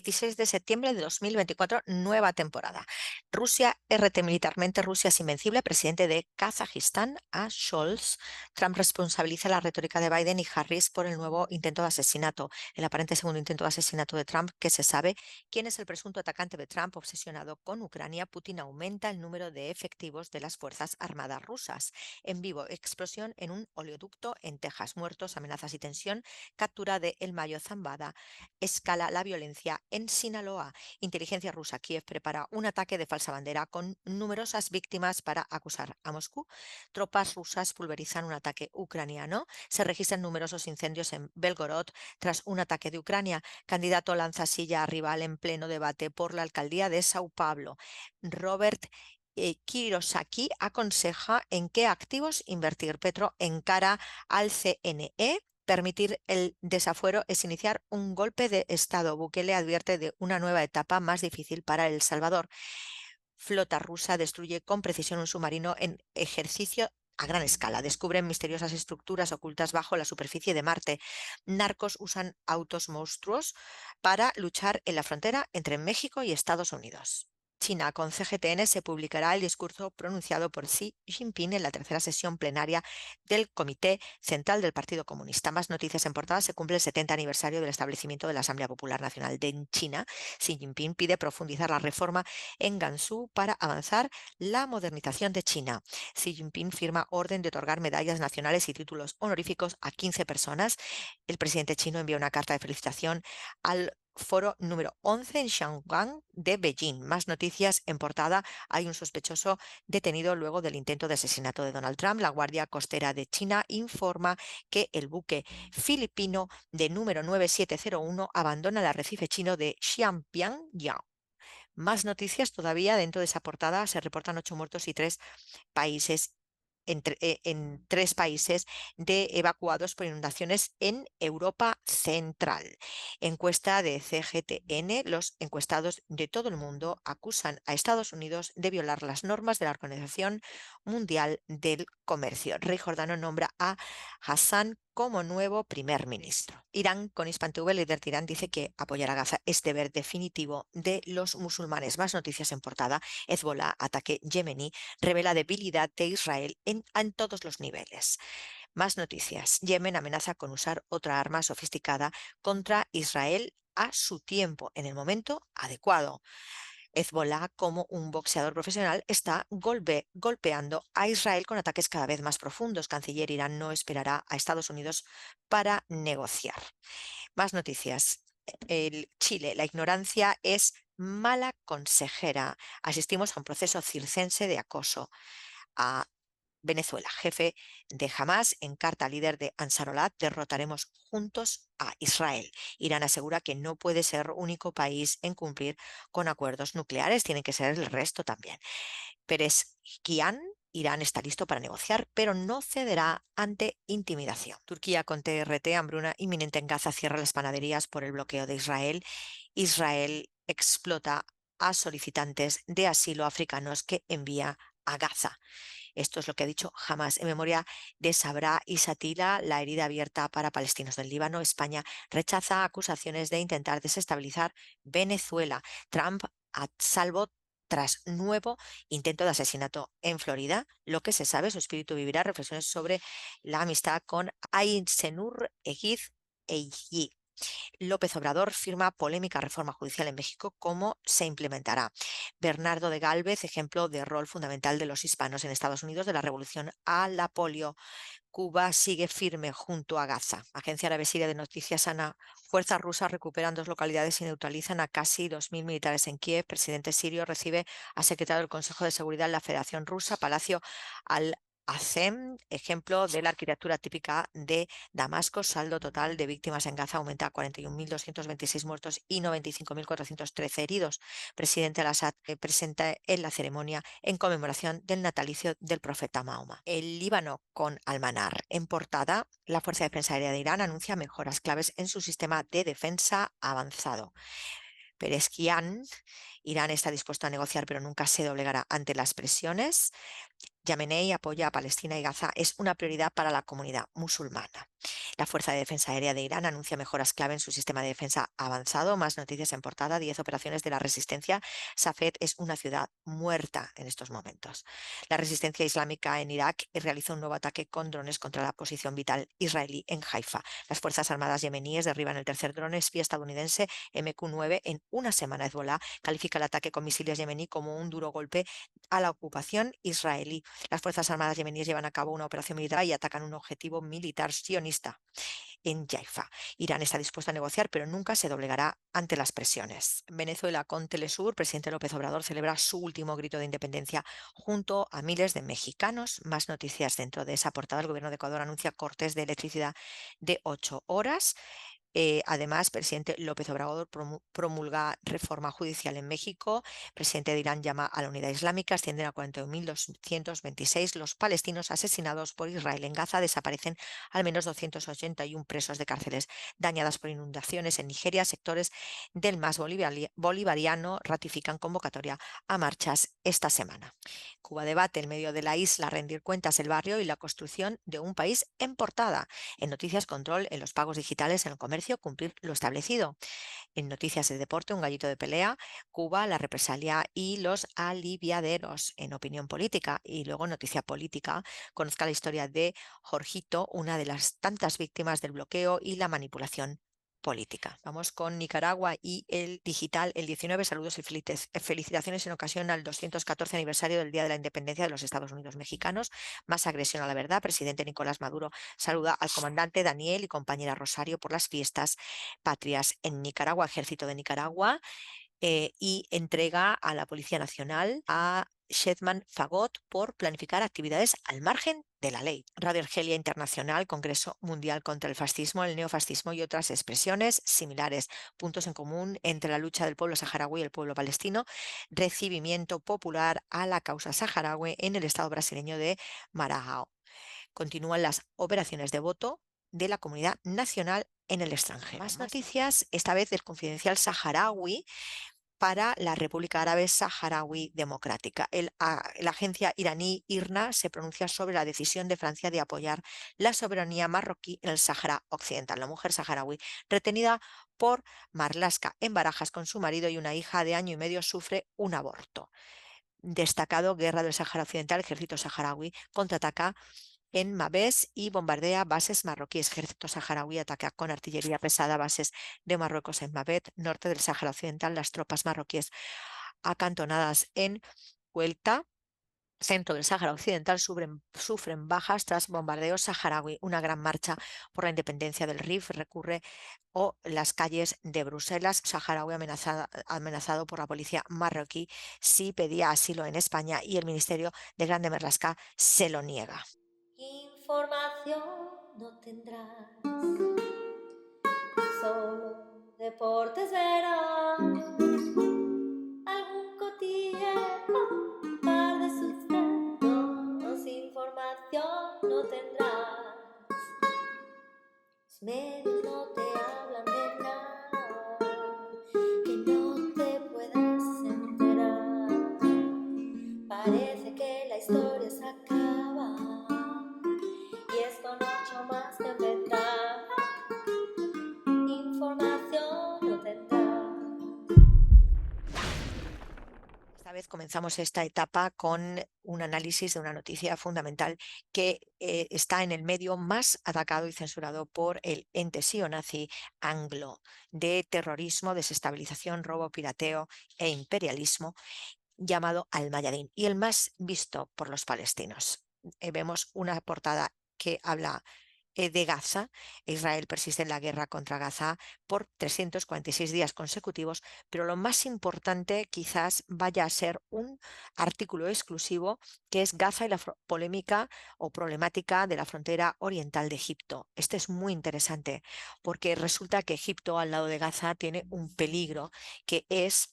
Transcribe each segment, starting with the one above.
16 de septiembre de 2024, nueva temporada. Rusia, RT militarmente, Rusia es invencible, presidente de Kazajistán a Scholz. Trump responsabiliza la retórica de Biden y Harris por el nuevo intento de asesinato, el aparente segundo intento de asesinato de Trump, que se sabe quién es el presunto atacante de Trump. Obsesionado con Ucrania, Putin aumenta el número de efectivos de las Fuerzas Armadas rusas. En vivo, explosión en un oleoducto en Texas, muertos, amenazas y tensión, captura de El Mayo Zambada, escala la violencia en Sinaloa. Inteligencia rusa. Kiev prepara un ataque de falsa bandera con numerosas víctimas para acusar a Moscú. Tropas rusas pulverizan un ataque ucraniano. Se registran numerosos incendios en Belgorod tras un ataque de Ucrania. Candidato lanza silla a rival en pleno debate por la alcaldía de Sao Paulo. Robert Kiyosaki aconseja en qué activos invertir. Petro encara al CNE. Permitir el desafuero es iniciar un golpe de Estado. Bukele advierte de una nueva etapa más difícil para El Salvador. Flota rusa destruye con precisión un submarino en ejercicio a gran escala. Descubren misteriosas estructuras ocultas bajo la superficie de Marte. Narcos usan autos monstruos para luchar en la frontera entre México y Estados Unidos. China. Con CGTN se publicará el discurso pronunciado por Xi Jinping en la tercera sesión plenaria del Comité Central del Partido Comunista. Más noticias en portada. Se cumple el 70 aniversario del establecimiento de la Asamblea Popular Nacional de China. Xi Jinping pide profundizar la reforma en Gansu para avanzar la modernización de China. Xi Jinping firma orden de otorgar medallas nacionales y títulos honoríficos a 15 personas. El presidente chino envía una carta de felicitación al foro número 11 en Shanghái de Beijing. Más noticias en portada. Hay un sospechoso detenido luego del intento de asesinato de Donald Trump. La Guardia Costera de China informa que el buque filipino de número 9701 abandona el arrecife chino de Xiamping. Más noticias todavía dentro de esa portada. Se reportan 8 muertos y 3 países en 3 países de evacuados por inundaciones en Europa Central. Encuesta de CGTN. Los encuestados de todo el mundo acusan a Estados Unidos de violar las normas de la Organización Mundial del Comercio. Rey Jordano nombra a Hassan como nuevo primer ministro. Irán. Con Hispan TV, el líder de Irán dice que apoyar a Gaza es deber definitivo de los musulmanes. Más noticias en portada. Hezbollah, ataque yemení, revela debilidad de Israel en todos los niveles. Más noticias. Yemen amenaza con usar otra arma sofisticada contra Israel a su tiempo, en el momento adecuado. Hezbollah, como un boxeador profesional, está golpeando a Israel con ataques cada vez más profundos. Canciller Irán no esperará a Estados Unidos para negociar. Más noticias. El Chile. La ignorancia es mala consejera. Asistimos a un proceso circense de acoso. A Venezuela. Jefe de Hamás encarta al líder de Ansarollah: derrotaremos juntos a Israel. Irán asegura que no puede ser único país en cumplir con acuerdos nucleares, tiene que ser el resto también. Pezeshkian. Irán está listo para negociar, pero no cederá ante intimidación. Turquía. Con TRT, hambruna inminente en Gaza, cierra las panaderías por el bloqueo de Israel. Israel explota a solicitantes de asilo africanos que envía a Gaza. Esto es lo que ha dicho Hamás. En memoria de Sabra y Shatila, la herida abierta para palestinos del Líbano. España rechaza acusaciones de intentar desestabilizar Venezuela. Trump a salvo tras nuevo intento de asesinato en Florida. Lo que se sabe, su espíritu vivirá. Reflexiones sobre la amistad con Aysenur Egiz Eyi. López Obrador firma polémica reforma judicial en México. ¿Cómo se implementará? Bernardo de Gálvez, ejemplo de rol fundamental de los hispanos en Estados Unidos de la revolución a la polio. Cuba sigue firme junto a Gaza. Agencia Árabe Siria de Noticias ANA. Fuerzas rusas recuperan 2 localidades y neutralizan a casi 2000 militares en Kiev. Presidente sirio recibe a secretario del Consejo de Seguridad en la Federación Rusa. Palacio al Azem, ejemplo de la arquitectura típica de Damasco. Saldo total de víctimas en Gaza aumenta a 41.226 muertos y 95.413 heridos. Presidente al-Assad presenta en la ceremonia en conmemoración del natalicio del profeta Mahoma. El Líbano. Con Almanar. En portada, la Fuerza de Defensa Aérea de Irán anuncia mejoras claves en su sistema de defensa avanzado. Pereskian, Irán está dispuesto a negociar pero nunca se doblegará ante las presiones. Yamenei apoya a Palestina y Gaza es una prioridad para la comunidad musulmana. La Fuerza de Defensa Aérea de Irán anuncia mejoras clave en su sistema de defensa avanzado. Más noticias en portada, 10 operaciones de la resistencia. Safed es una ciudad muerta en estos momentos. La resistencia islámica en Irak realiza un nuevo ataque con drones contra la posición vital israelí en Haifa. Las Fuerzas Armadas yemeníes derriban el tercer dron espía estadounidense MQ-9 en una semana. Hezbollah califica el ataque con misiles yemení como un duro golpe a la ocupación israelí. Las Fuerzas Armadas yemeníes llevan a cabo una operación militar y atacan un objetivo militar sionista en Haifa. Irán está dispuesto a negociar, pero nunca se doblegará ante las presiones. Venezuela, con Telesur, presidente López Obrador celebra su último grito de independencia junto a miles de mexicanos. Más noticias dentro de esa portada. El gobierno de Ecuador anuncia cortes de electricidad de 8 horas. Además, presidente López Obrador promulga reforma judicial en México. Presidente de Irán llama a la unidad islámica. Ascienden a 41.226 los palestinos asesinados por Israel en Gaza. Desaparecen al menos 281 presos de cárceles dañadas por inundaciones en Nigeria. Sectores del MAS bolivariano ratifican convocatoria a marchas esta semana. Cuba debate en medio de la isla rendir cuentas el barrio y la construcción de un país en portada. En noticias, control en los pagos digitales en el comercio, cumplir lo establecido. En noticias de deporte, un gallito de pelea, Cuba, la represalia y los aliviaderos. En opinión política y luego noticia política, conozca la historia de Jorgito, una de las tantas víctimas del bloqueo y la manipulación política. Vamos con Nicaragua y el digital, el 19. Saludos y felicitaciones en ocasión al 214 aniversario del Día de la Independencia de los Estados Unidos Mexicanos. Más agresión a la verdad. Presidente Nicolás Maduro saluda al comandante Daniel y compañera Rosario por las fiestas patrias en Nicaragua. Ejército de Nicaragua y entrega a la Policía Nacional a Shedman Fagot por planificar actividades al margen de la ley. Radio Argelia Internacional, Congreso Mundial contra el Fascismo, el Neofascismo y otras expresiones similares. Puntos en común entre la lucha del pueblo saharaui y el pueblo palestino. Recibimiento popular a la causa saharaui en el estado brasileño de Maranhão. Continúan las operaciones de voto de la comunidad nacional en el extranjero. Más noticias, esta vez del Confidencial Saharaui, para la República Árabe Saharaui Democrática. La agencia iraní IRNA se pronuncia sobre la decisión de Francia de apoyar la soberanía marroquí en el Sáhara Occidental. La mujer saharaui retenida por Marlaska en Barajas con su marido y una hija de 1 año y medio sufre un aborto. Destacado guerra del Sáhara Occidental, ejército saharaui contraataca en Mabés y bombardea bases marroquíes. Ejército saharaui ataca con artillería pesada bases de Marruecos en Mabet, norte del Sáhara Occidental. Las tropas marroquíes acantonadas en Huelta, centro del Sáhara Occidental, sufren bajas tras bombardeos saharaui. Una gran marcha por la independencia del Rif recurre o las calles de Bruselas. Saharaui amenazado por la policía marroquí si pedía asilo en España y el Ministerio de Grande Marlaska se lo niega. Información no tendrás, solo deportes verás, algún cotilleo, un par de sucesos, información no tendrás, los medios no te hablan de nada, que no te puedas enterar, parece que la historia se acaba. Y es con 8 más que empezar. Información no tendrá. Esta vez comenzamos esta etapa con un análisis de una noticia fundamental que está en el medio más atacado y censurado por el ente nazi anglo de terrorismo, desestabilización, robo, pirateo e imperialismo, llamado Al Mayadin, y el más visto por los palestinos. Vemos una portada que habla de Gaza. Israel persiste en la guerra contra Gaza por 346 días consecutivos, pero lo más importante quizás vaya a ser un artículo exclusivo que es Gaza y la polémica o problemática de la frontera oriental de Egipto. Este es muy interesante porque resulta que Egipto al lado de Gaza tiene un peligro que es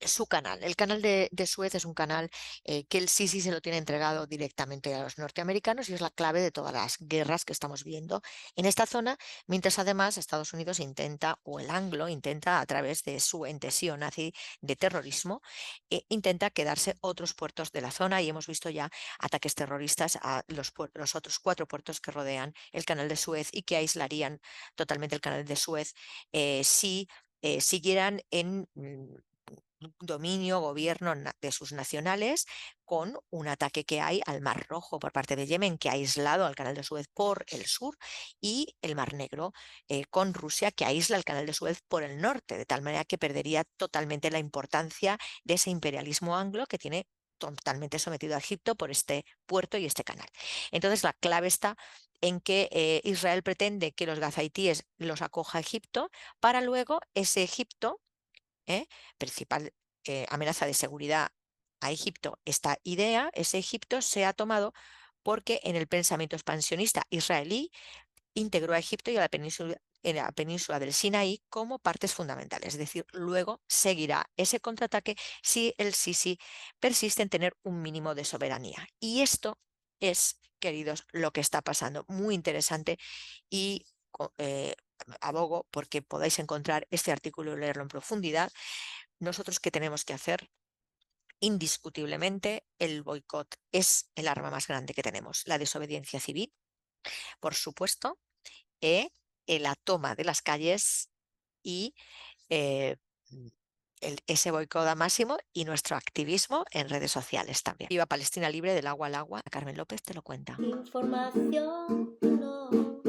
su canal. El canal de Suez es un canal que el Sisi se lo tiene entregado directamente a los norteamericanos y es la clave de todas las guerras que estamos viendo en esta zona, mientras además Estados Unidos intenta, o el anglo intenta, a través de su ente nazi de terrorismo, intenta quedarse otros puertos de la zona y hemos visto ya ataques terroristas a los otros 4 puertos que rodean el canal de Suez y que aislarían totalmente el canal de Suez si siguieran en dominio, gobierno de sus nacionales, con un ataque que hay al Mar Rojo por parte de Yemen, que ha aislado al Canal de Suez por el sur, y el Mar Negro con Rusia, que aísla el Canal de Suez por el norte, de tal manera que perdería totalmente la importancia de ese imperialismo anglo que tiene totalmente sometido a Egipto por este puerto y este canal. Entonces, la clave está en que Israel pretende que los gazaitíes los acoja a Egipto para luego ese Egipto, principal amenaza de seguridad a Egipto, esta idea, ese Egipto se ha tomado porque en el pensamiento expansionista israelí integró a Egipto y a la península del Sinaí como partes fundamentales. Es decir, luego seguirá ese contraataque si el Sisi persiste en tener un mínimo de soberanía. Y esto es, queridos, lo que está pasando. Muy interesante y abogo porque podáis encontrar este artículo y leerlo en profundidad. Nosotros, ¿qué tenemos que hacer? Indiscutiblemente, el boicot es el arma más grande que tenemos. La desobediencia civil, por supuesto, eh, la toma de las calles y eh, ese boicot a máximo y nuestro activismo en redes sociales también. Viva Palestina libre del agua al agua. Carmen López te lo cuenta. Información no.